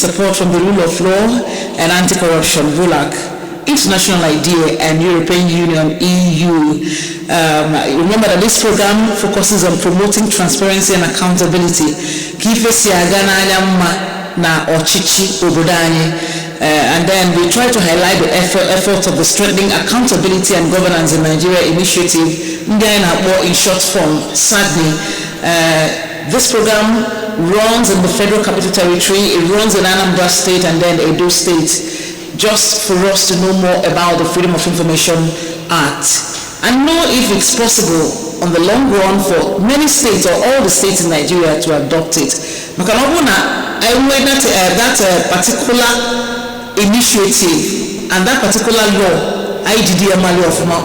support from the rule of law and anti-corruption, RULAC, international idea, and European Union, EU. Remember that this program focuses on promoting transparency and accountability. And then we try to highlight the effort of the Strengthening Accountability and Governance in Nigeria initiative, in short form, SAGNI. This program runs in the Federal Capital Territory, it runs in Anambra State and then Edo State, just for us to know more about the Freedom of Information Act and know if it's possible on the long run for many states or all the states in Nigeria to adopt it. I read that particular initiative and that particular law, IDDML of my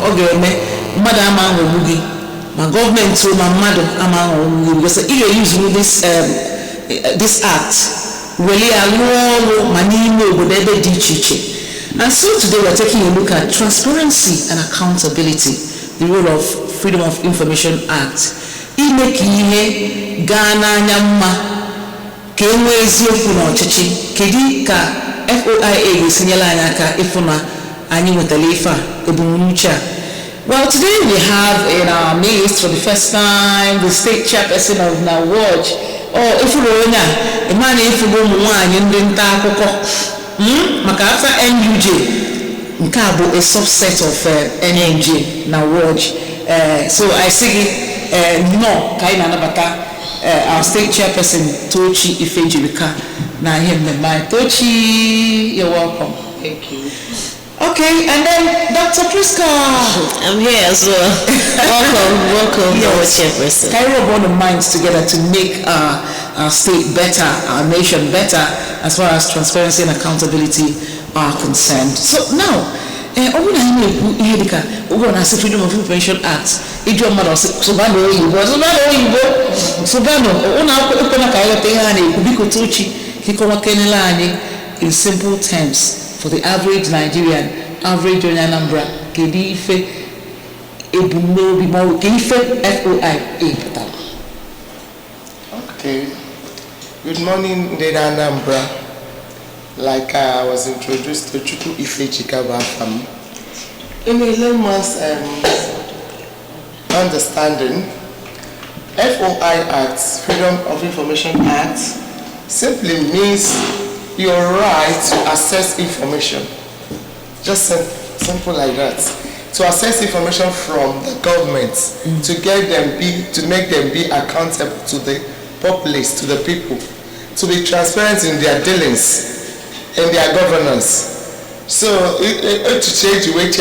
government to my mother because if you use this act, really and so today we're taking a look at transparency and accountability, the role of Freedom of Information Act. Well, today we have in our midst for the first time the state chairperson of NAWAJ. Oh, if you know, a man if you go and then after NUJ, Nkabo a subset of NNJ NAWAJ. So I say no, Kaina Nabata, our state chairperson Tochi Ifejirika. Now him my Tochi, you're welcome. Thank you. Okay, and then Dr. Priska. I'm here as well. welcome, yes. Chairperson. Can we rub the minds together to make our state better, our nation better, as far as transparency and accountability are concerned? So now, Freedom of Information Act. In simple terms. For the average Nigerian, average Anambra, FOIA. Okay. Good morning, Anambra. Like I was introduced to Chuku Ifejikaba from. In a layman's understanding, FOI Act, Freedom of Information Act, simply means your right to access information. Just simple like that. To access information from the government, to make them be accountable to the populace, to the people, to be transparent in their dealings, in their governance. So to change the way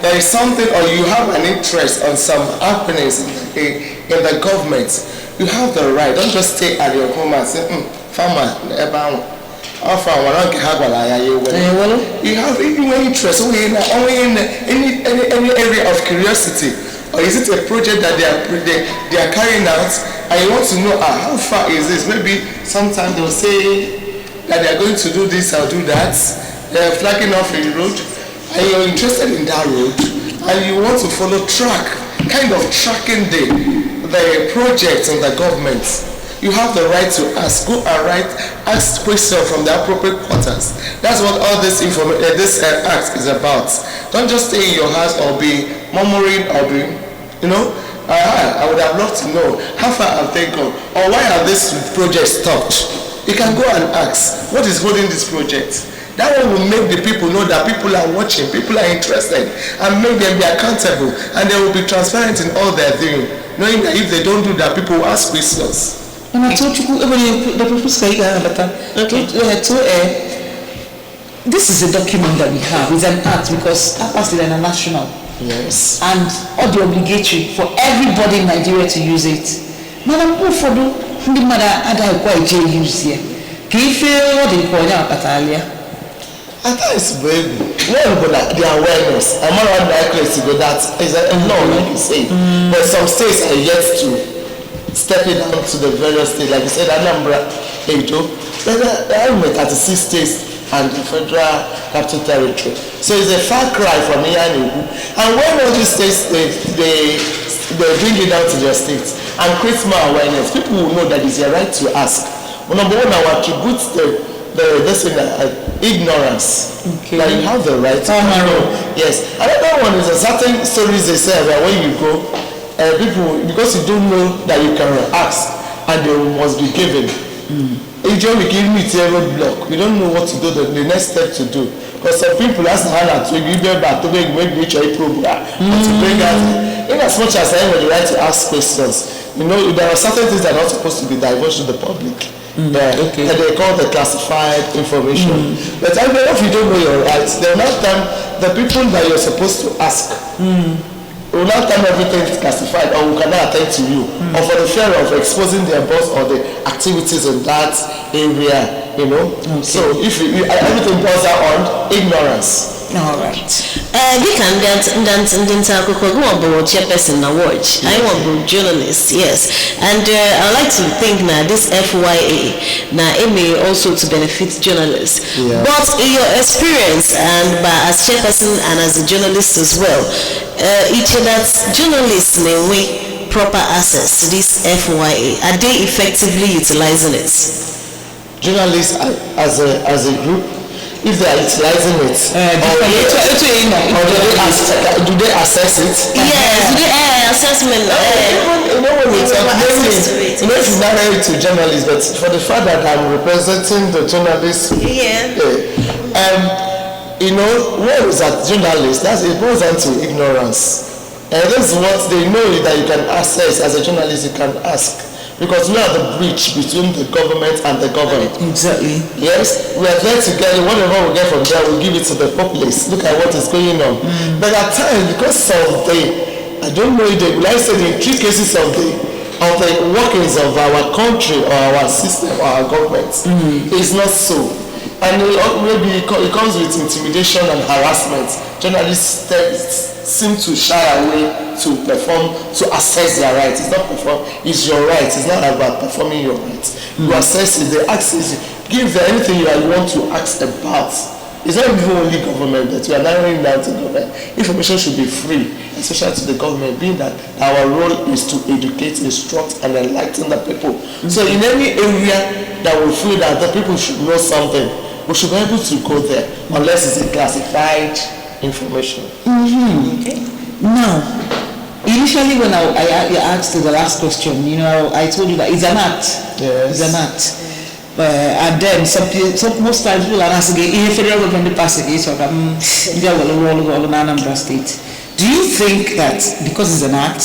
there is something, or you have an interest on some happenings in the government. You have the right. Don't just stay at your home and say, farmer, you have any interest only in any area of curiosity, or is it a project that they are carrying out, and you want to know how far is this? Maybe sometimes they'll say that they are going to do this or do that. They are flagging off a road, and you're interested in that road, and you want to follow kind of tracking the projects in the government. You have the right to ask. Go and ask questions from the appropriate quarters. That's what all this act is about. Don't just stay in your house or be murmuring or be, I would have loved to know how far have they gone, or why have this project stopped. You can go and ask, what is holding this project? That one will make the people know that people are watching, people are interested, and make them be accountable, and they will be transparent in all they're doing, knowing that if they don't do that, people will ask questions. And I told you, this is a document that we have. It's an act because APAS is international. Yes. And all the obligatory for everybody in Nigeria to use it. Madam, who for the mother ada quite use here? Can you feel what they call now, Patalia? I thought it's very good. But the awareness. I'm not likely to go that is a law, like you say. But some states are yet to step it down to the various states. Like you said, Anambra, Edo. There are 36 states and the Federal Capital Territory. So it's a far cry from here and when all these states they bring it down to their states, and create more awareness. People will know that it's their right to ask. Well, number one, I will attribute ignorance. Okay. That you have the right to know. Yes. Another one is a certain stories they say that when you go, people, because you don't know that you can ask and they must be given. If you give me a roadblock, you don't know what to do, the next step to do. Because some people ask Hannah to give them back to make a program to bring out. In as much as I have the right to ask questions, you know, there are certain things that are not supposed to be divulged to the public. Okay. And they call the classified information. But I mean, if you don't know your rights, then not time the people that you're supposed to ask will not time everything is classified or we cannot attend to you, or for the fear of exposing their boss or the activities in that area, you know. Okay. So if everything boils down on ignorance. All right. Dịka ndị nta akụkọ gụọ bụ chairperson na watch, I want to journalist, yes, and I like to think now this FOIA now it may also to benefit journalists. Yeah. But in your experience and as chairperson and as a journalist as well, each of that journalists may win proper access to this FOIA. Are they effectively utilizing it? Journalists as a group, if they are utilizing it, do they assess it? Yes, do they assessment? You know when we talk, if you narrow it to journalists, but for the fact that I'm representing the journalists, you know, what is that journalist? It boils down to ignorance. And that's what they know that you can access as a journalist, you can ask. Because we are the bridge between the government and the government. Exactly. Yes, we are there together. Whatever we get from there, we give it to the populace. Look at what is going on. But at times, because of I don't know, like I said, in 3 cases of the workings of our country or our system or our government, it's not so. And maybe it comes with intimidation and harassment. Journalists seem to shy away to perform, to assess their rights. It's not perform, it's your right. It's not about performing your rights. You assess it, they ask you, give them anything you want to ask about. It's not even only government, but we are narrowing down to government. Information should be free, especially to the government, being that our role is to educate, instruct, and enlighten the people. So in any area that we feel that the people should know something, we should be able to go there, unless it's a classified information. Okay. Now, initially when I asked the last question, you know, I told you that it's an act. Yes. It's an act. And then most times people are asking, if federal government passes it, or Anambra State. Do you think that because it's an act,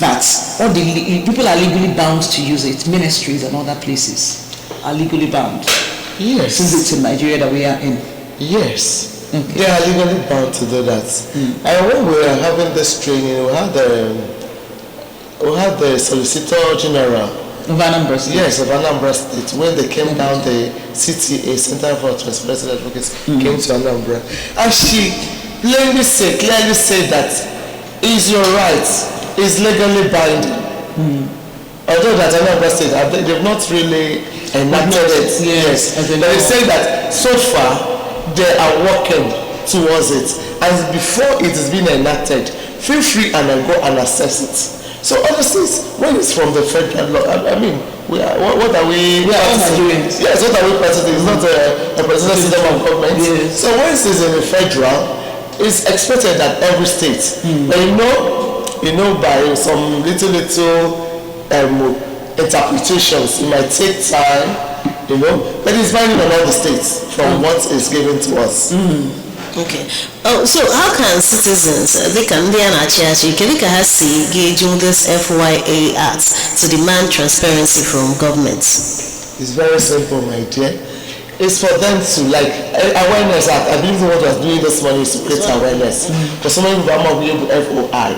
that all the people are legally bound to use it? Ministries and other places are legally bound. Yes. Since it's in Nigeria that we are in. Yes. Okay. They are legally bound to do that. And when we were having this training, we had the Solicitor General of Anambra State. Yes, of Anambra State. When they came down, the CTA, Center for Transparency and Advocacy, came to Anambra. And she clearly said that is your right, is legally binding. Although that Anambra State, they've not really enacted it. Yes. But they say that so far, they are working towards it. And before it is being enacted, feel free and then go and assess it. So honestly, when it's from the federal law, I mean, what are we? We are all Nigerians. Yes, what are we practicing? It's not a presidential system of government. Yes. So when it is in the federal, it's expected that every state, but you know, by some little interpretations, it might take time, you know, but it's binding on all the states from what is given to us. Okay. Oh, so how can citizens, they can gauge this FOIA Act to demand transparency from governments? It's very simple, my dear. It's for them to awareness act. I believe what was doing this morning is to create awareness. Because so many people are able to FOI.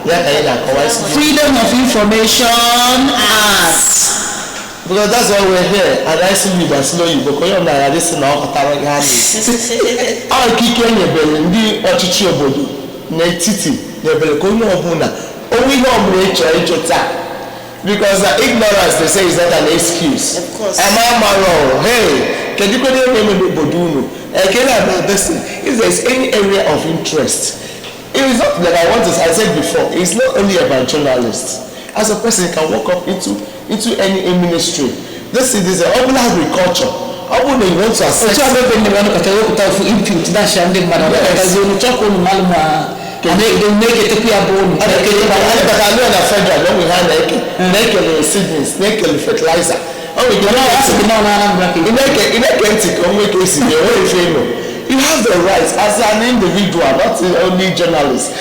Freedom of Information Act. Because that's why we're here, and I see you by slow you because you're not this now. I keep on your belly, the Ochichi Obodo, Netiti, the Belcono Obuna, only know because ignorance, they say, is not an excuse. Of course. Am I wrong? Hey, can you go there with Boduno? Again, about this thing. If there's any area of interest, it is not that I said before, it's not only about journalists. as a person can walk up into any ministry. This is urban agriculture. Urban they want to assess. So I don't think they want to talk for input. That's something matter. Because you talk on malma. And they make it to be a bone. And I know in a federal when we have naked seedlings, naked fertilizer. Oh, we don't ask the Anambra. In you have the rights as an individual, not only journalist.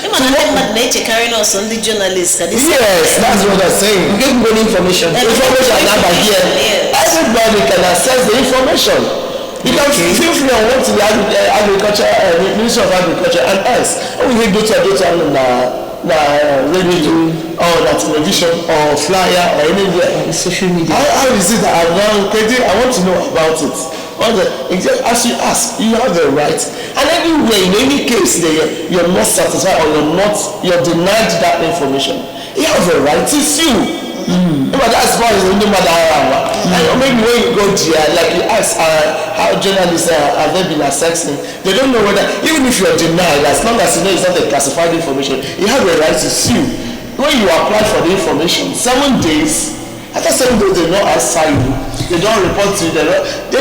Carrying us on the journalists. Yes, that's what I'm saying. Give good information. Information number here. Everybody can access the information. You can feel free and went to the agriculture, Ministry of Agriculture and else. We can go to radio or the television or flyer or anywhere. Social media. How is it that I want to know about it? As you ask, you have the right. And anyway, in any case, you're not satisfied or you're denied that information. You have the right to sue. But that's why it's no matter how. And maybe when you go there, like you ask how journalists have they been assessing, they don't know whether, even if you're denied, as long as you know it's not a classified information, you have the right to sue. When you apply for the information, 7 days, after 7 days they don't answer you, they don't report to you, then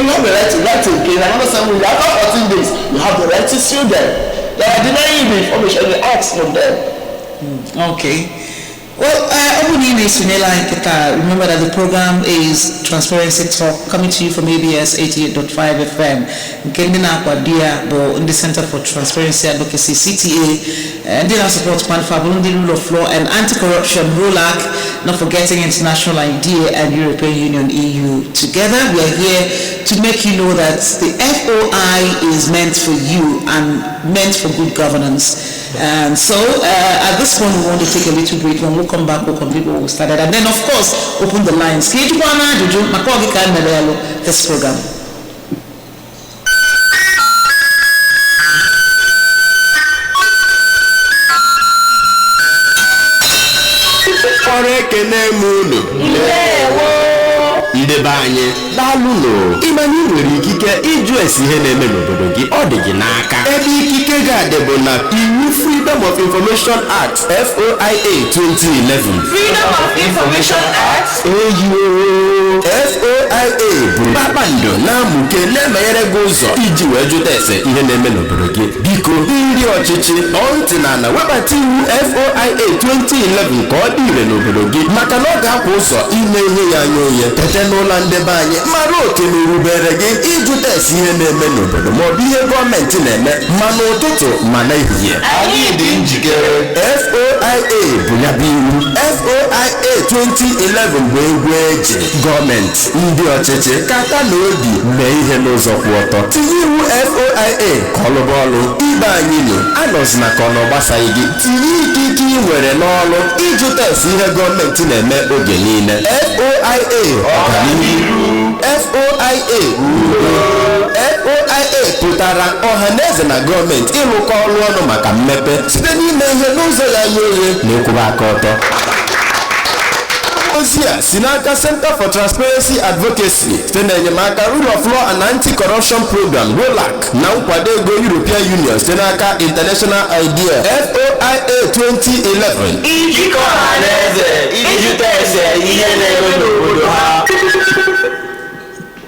you have the right to write again. Another 7 days, after 14 days, you have the right to sue them. They are denying you the information, you ask from them. Okay. Well, remember that the program is Transparency Talk, coming to you from ABS 88.5 FM. In the Center for Transparency Advocacy, CTA, and then our support plan for the rule of law and anti-corruption, ROLAC, not forgetting International IDEA and European Union, EU. Together, we are here to make you know that the FOI is meant for you and meant for good governance. And so at this point we want to take a little break. When we come back, we'll complete what we started, and then of course open the lines. This program. Ndebe anyị daalụnụ ịmanye nwere ikike ịjụ esi ihe na-eme n'obodo gị ọ dị gị n'aka ebe ikike ga-adị bụ na iwu Freedom of Information Act FOIA 2011 Freedom of Information Act FOIA bụ kpakpando na-amụke na-emeghere gị ụzọ iji wee jụta ese ihe na-eme n'obodo gị biko ndị ọchịchị ntị na webata iwu FOIA 2011 ka ọ dị ire n'obodo gị maka na ọ ga-akwa ụzọ ime ihe ya anya onye tete n'ụlọ ndebe anyị mara oke na-erubere gị ịjụta esi ihe na-eme n'obodo maọbụ ihe gọọmenti na-eme ma n'ụtụtụ ma n'ehihie anyị dị njikere. FOIA bụ ya bụ iwu FOIA 2011 bụ egwu eji gọọmenti ndị ọchịchị kata na obi mee ihe n'ụzọ kwụ ọtọ tinye iwu FOIA ka ọlụba ọlụ ibe anyị nụ anọzina ka ọ na ọgbasaghị gị tinye ikike ị nwere n'ọlụ ịjụta esi ihe gọọmenti na-eme oge niile FOIA pụtara ọhaneze na gọọmenti ịrụkọ ọrụ ọnụ maka mmepe site n'ime ihe n'ụzọ ya nye onye na-ekwuba aka ọtọ. Ozi a si n'aka Center for Transparency Advocacy site n'enyemaka Rule of Law and Anti-Corruption Program ROLAC na nkwado ego European Union site n'aka International IDEA FOIA 2011 Ijikọ ọhaneze ịjụta ese ihe na-eme n'obodo ha.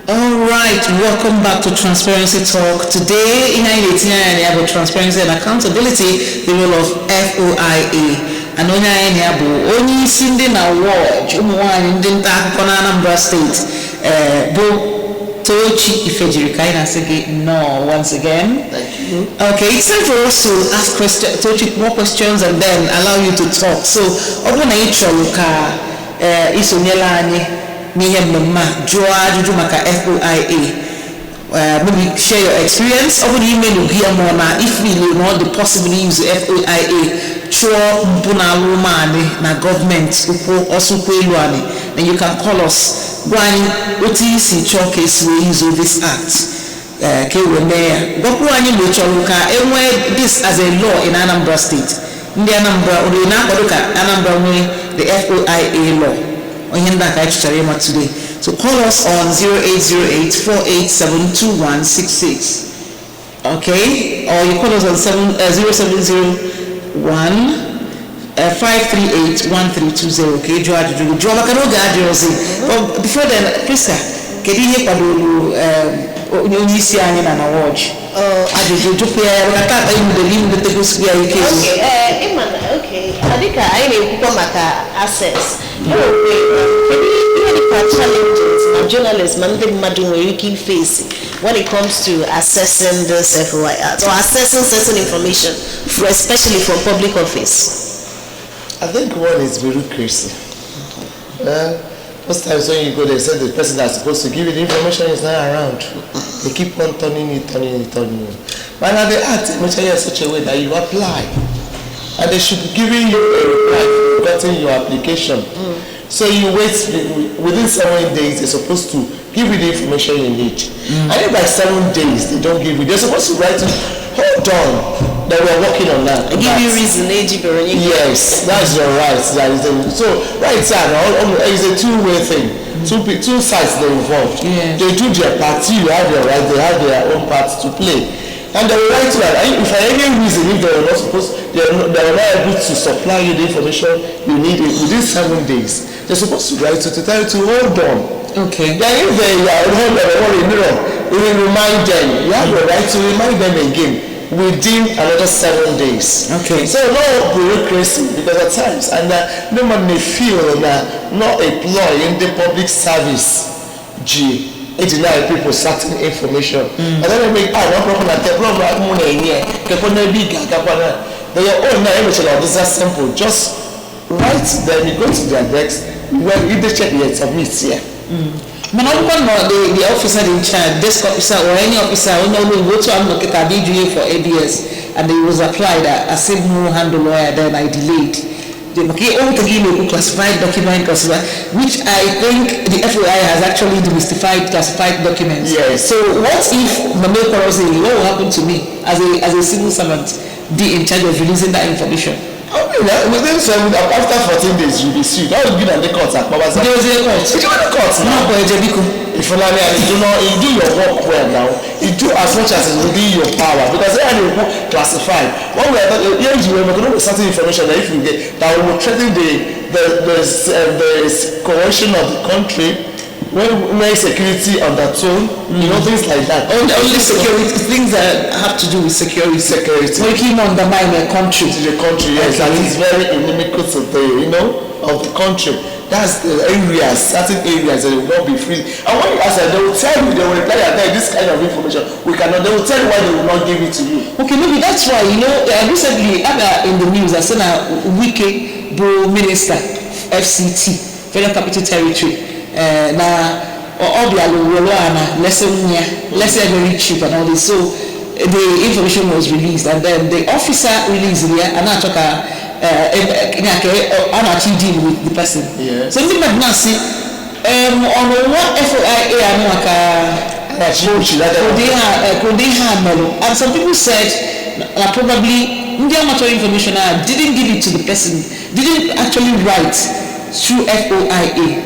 All right, welcome back to Transparency Talk. Today, in 1989, we have transparency and accountability, the role of FOIA. And only sending award, Anambra State, Tochi Ifejirikaina Sege, no, once again. Thank you. Okay, it's time for us to ask Tochi more questions and then allow you to talk. So, Obuna Icholuka, Isonyelani, Miyemma, Joa, Juju Maka FOIA. Maybe share your experience. Over the email you hear more now. If we know the possibly use the FOIA, sure, Mpuna Lumani, na government, also Kweluani, then you can call us. Gwani, OTC case we use this act. Kwemea. Gwani Lucholuka, anywhere this as a law in Anambra State. In the Anambra, or in Anambra, the FOIA law. Today. So call us on 0808-487-2166. Okay? Or you call us on 0701 538-1320 ka ịjụ ajụjụ jụọ maka n'oge adịrọzi. Before then, Priska, kedu ihe kwadoro onye isi anyị na wọchị ajụjụ tupu ya maka tata imudotegosigo ya ike dịka anyị na-ekwukwa maka access ihe dịka challenges na journalists ma ndị mmadụ nwere ike face when it comes to accessing this FOI Act or accessing certain information, especially from public office? I think one is bureaucracy. Most times when you go there, say the person that's supposed to give you the information is not around. They keep on turning it. But now they act in such a way that you apply. And they should be giving you a reply for getting your application. So you wait, within 7 days, they're supposed to give you the information you need. And if by 7 days they don't give you, they're supposed to write, hold on, that we're working on that. I give you reason, yes, that's your right. So right now, it's a two-way thing. Two sides they're involved. Yeah. They do their part, you have your right, they have their own part to play. And they will write to that. If for any reason, if they were not able to supply you the information you need within 7 days, they're supposed to write to tell you to hold on. Okay. Then if they are hold on, you will remind them. You have the right to remind them again within another 7 days. Okay. So no bureaucracy, because at times, and no one may feel not employ in the public service. It deny people certain information. And then they make no problem at the problem money here. They are all now everything of this is simple. Just write them, you go to their desk, well if they check it, submit here. But not the officer in charge, desk officer or any officer who know go to Amnoketa BGA for ABS and it was applied as a no handle lawyer, then I delayed. They only to give me classified document, which I think the FOI has actually demystified classified documents. Yes. So what if Mame Korosili, what will happen to me as a civil servant be in charge of releasing that information? Within after 14 days you'll be sued. That will be the court at Baba. There was a court. It's not the court now. If you do your work well now, you do as much as is within your power, because they are classified. When we are talking, we're going to certain information that if you get that will threaten the cohesion of the country, when security undertone, things like that. Only security, things that have to do with security. When you undermine the country. To the country, yes, and it's very inimical to the, of the country. That's the areas, certain areas that will not be free. And when you ask them, they will tell you, they will reply that this kind of information, we cannot, they will tell you why they will not give it to you. Okay, maybe that's why, recently, in the news, I saw a Wike Bro Minister, FCT, Federal Capital Territory, all the less very cheap and all this. So the information was released, and then the officer released it, and I took I'm deal with the person. Yeah. So the man see on what FOIA and some people said probably Indian matter information didn't give it to the person, didn't actually write through FOIA,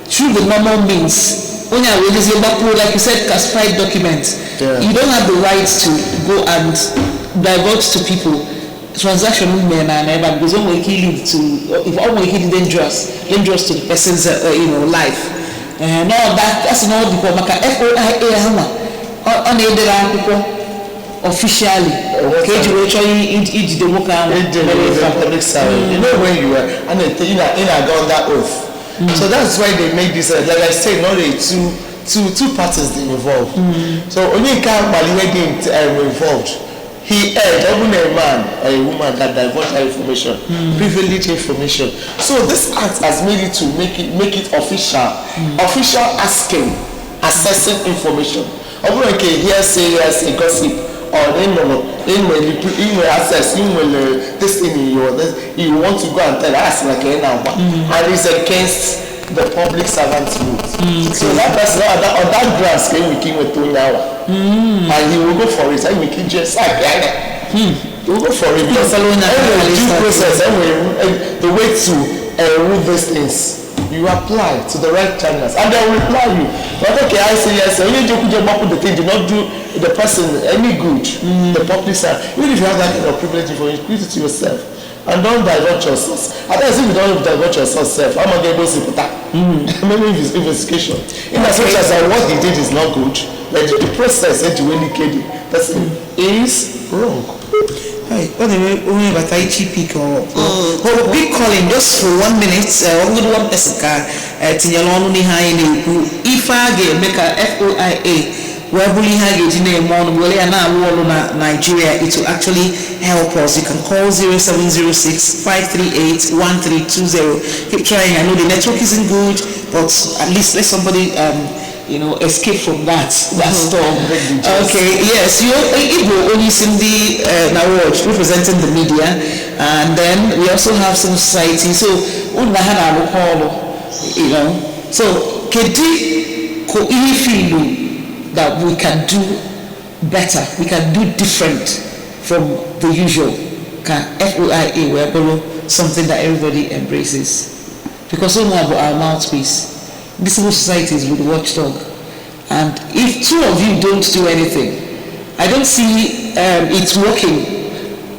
through the normal means. When you release your like you said, classified documents, you don't have the right to go and divulge to people transaction men and ever because only he lead to if only he dangerous to the person's life. No, that's not the problem. FOIA on the people officially. Each the work public service. You know when you are and in a got that oath. So that's why they make this like I said, not two parties involved. So only can't involved. He even a man or a woman that divulge that information, privileged information. So this act has made it to make it official. Official asking, assessing information. Over okay, hearsay, gossip, or in access, this thing you want to go and tell us like a number, and it's against the public servant's rules. So that person on that grass came with him with 2 hours. And he will go for it. And we keep just like he will go for it because due process the way to rule these things, you apply to the right channels and they will reply you. But okay, I say yes, when you put the thing, do not do the person any good, the public side. Even if you have that kind of privilege, you keep it to yourself. and don't divert your source. I think if you don't divert your source, I'm not able to put that. Maybe investigation. In as much as what he did is not good, but the process that you indicate person is wrong. Hi, what do you mean by Taichi Peak or big calling just for 1 minute? Only one person can Tinyalon Nihai if I get make a FOIA. Where bully hage name on Nigeria, it will actually help us. You can call 0706-538-1320. Keep trying. I know the network isn't good, but at least let somebody escape from that storm. Okay, yes, you Igbo only Cindy Nawaj representing the media, and then we also have some society. So so Kedi ko ifilu that we can do better, we can do different from the usual. FOIA, we're something that everybody embraces. Because we know about our mouthpiece. The civil society is with the watchdog. And if two of you don't do anything, I don't see it working.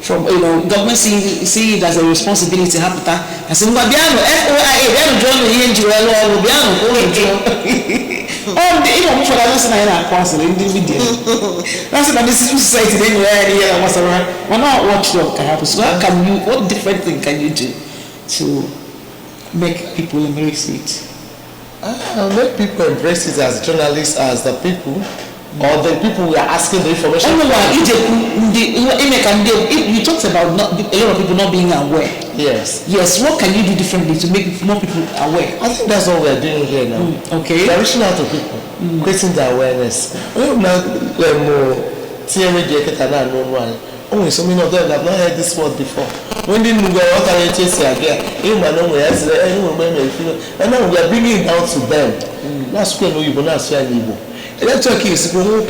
From government see it as a responsibility to happen. I say, FOIA, join for that lesson I council in the media. That's about this society anywhere we're not watchdog can happen. So what different thing can you do to make people embrace it? Make people embrace it as journalists, as the people, or the people we are asking the information. You talked about a lot of people not being aware. Yes. Yes. What can you do differently to make more people aware? I think that's what we are doing here now. Okay. We are reaching out to people, creating the awareness. Oh, so many of them have not heard this word before. When did we go out and chase again? And now we are bringing it down to them. That's where you will not say Igbo. Electric is it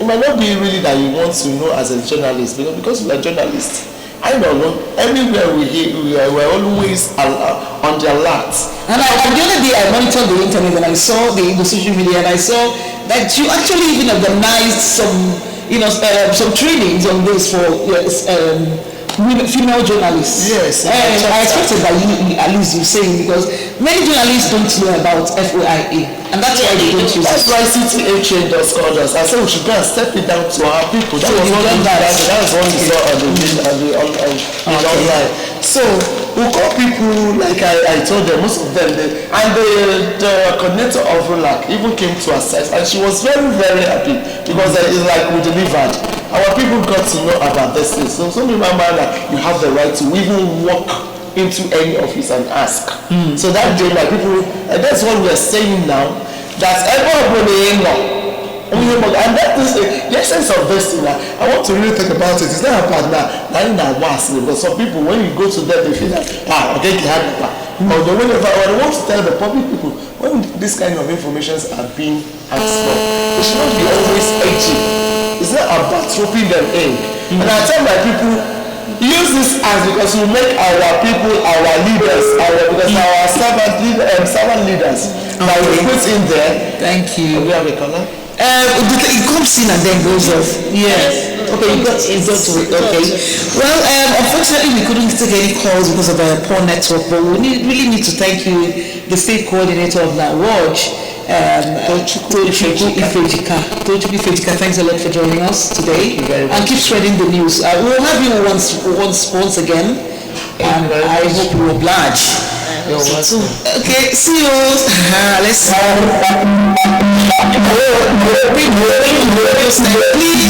might not be really that you want to know as a journalist, because we are journalists. I don't know. Everywhere we're always on the alert. And the other day I monitored the internet and I saw the social media and I saw that you actually even organized some trainings on this for female journalists. Yes. I expected that you at least you saying, because many journalists don't know about FOIA, and that's why they don't use it. That's why CTA trained us, called us. I said we should go and step it down to our people. That was what we saw on the online. So we call people, like I told them, most of them, and the coordinator of RULAC even came to assess, and she was very, very happy, because it's like we delivered. Our people got to know about this thing. So remember that you have the right to even walk into any office and ask. So that day, like people, and that's what we are saying now, that everybody and that is the essence of this thing. I want to really think about it. It's not about that. But some people, when you go to them, they feel like, okay, or they want to tell the public people, when this kind of information are being asked for, it should not be always edgy. It's not about trooping them in. And I tell my people, use this as, because we make our people our leaders, because our servant leaders that we put in there. Thank you. Do we have a color? It comes in and then goes off. Yes. Okay, you got to it. Okay. Well, unfortunately, we couldn't take any calls because of a poor network, but we really need to thank you, the state coordinator of that watch. Tochukwu Ifejika, thanks a lot for joining us today, and keep spreading the news. We'll have you once again, and I hope you oblige. Okay, see you. Let's please